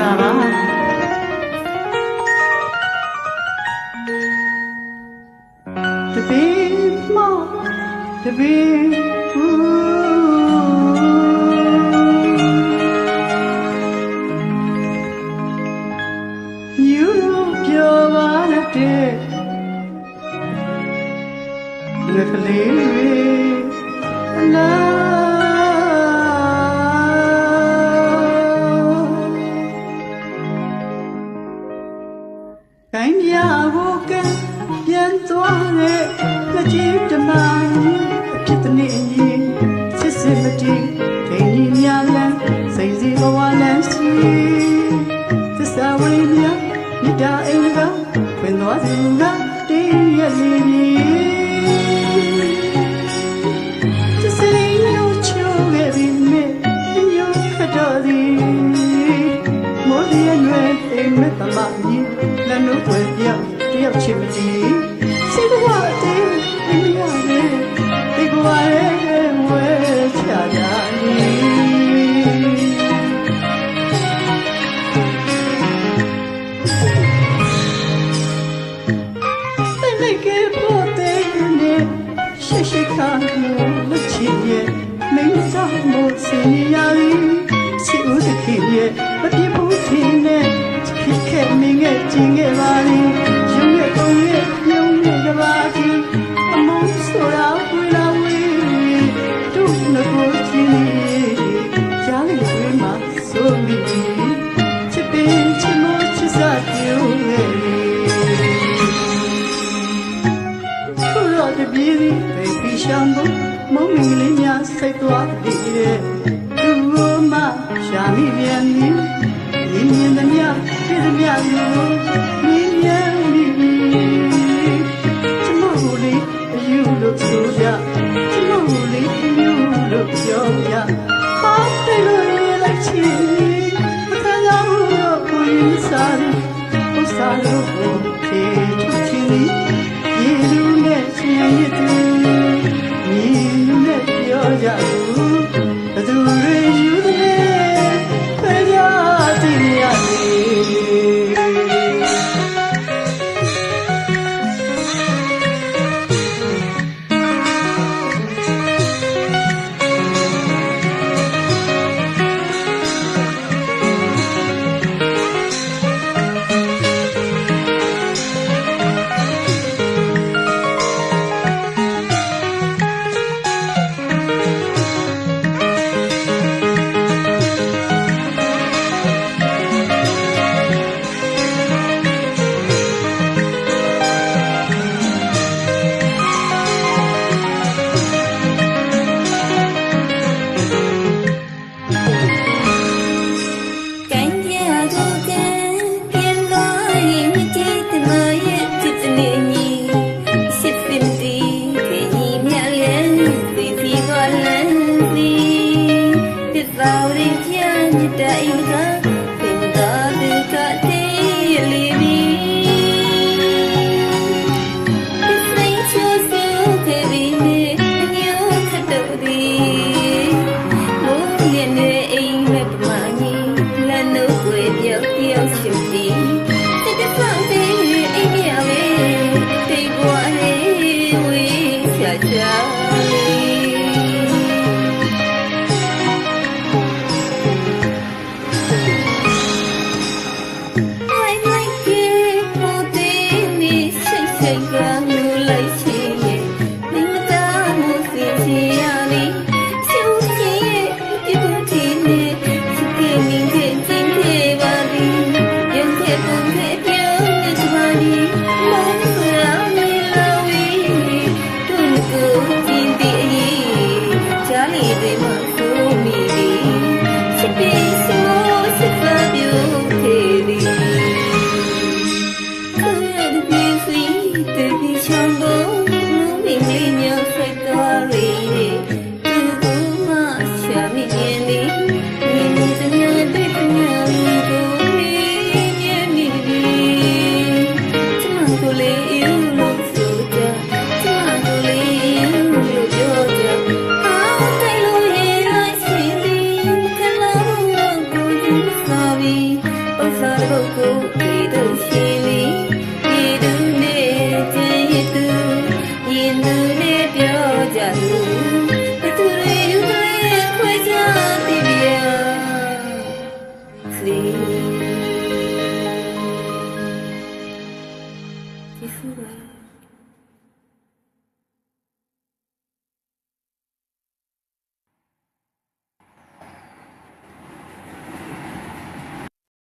လာပါတပင်းမောတပင်းယူပြောပါတဲ့လက်ကလေးလာကိုင်းပြဖို့ကပြန်သွားတဲ့လက်ကြီးတမန်အဖြစ်တနေ့အရင်စစ်စစ်မတည်ဒိန်ကြီးများလန်းစိတ်စီဘဝလန်းစီသစ္စာဝိညာဉ်မြတ်တာအိမ်ကဖွင့်သွားစဉ်ကတင်းရလေးကြီးစိတ်မျိုးချိုးခဲ့ပြီးမြတ်မျိုးခတ်တော်သည်မော်ဒီရဲ့ရွယ်အိမ်မက်တမကြီးလက်နှုတ်ွယ်ပြောက်တယောက်ချင်မကြည့်စိတ်ဘဝအတင်းအိမ်ရတယ်ဒီဘဝရဲ့ဝဲချာတာရှိခါလို့ချစ်ရဲ့မင်းသားမို့စင်ရည်ချစ်ဦးသခင်ရဲ့မပြဘူးထင်နဲ့ချစ်ခဲ့မင်းရဲ့ကျင်ခဲ့ပါလိရုံရဲ့ပုံရဲ့ပြုံးရဲ့ကဘာကြီးအမုန်းဆိုတာဝေလာဝေးတို့ငကိုချင်းကြားလေဝေးမှာဆိုမိချစ်ပင်ချစ်မို့ချစ်စားပြုံးရဲ့တပြေးသည်ပဲပြီးရှောင်းဖို့မုံမင်းလေးများစိတ်သွားလေတဲ့သူ့မရှာမိပြန်သည်မြင်မြင်သမျှပြည့်သမျှကိုမြင်မြန်မိချမဟုတ်လေအယူလို့ဆိုကြချမဟုတ်လေအယူလို့ပြောကြဟာတယ်လို့လိုက်ချင်မခံရဘူးတော့ကိုယ်စားဥစားလို့ကိုဖြေထုတ်ချင်သည်ရေလူနဲ့ရှင်ရည်သူမြည်နဲ့ပြောကြဘူးဘသူတွေယူတဲ့ဖဲကြတည်ရသည်Shall we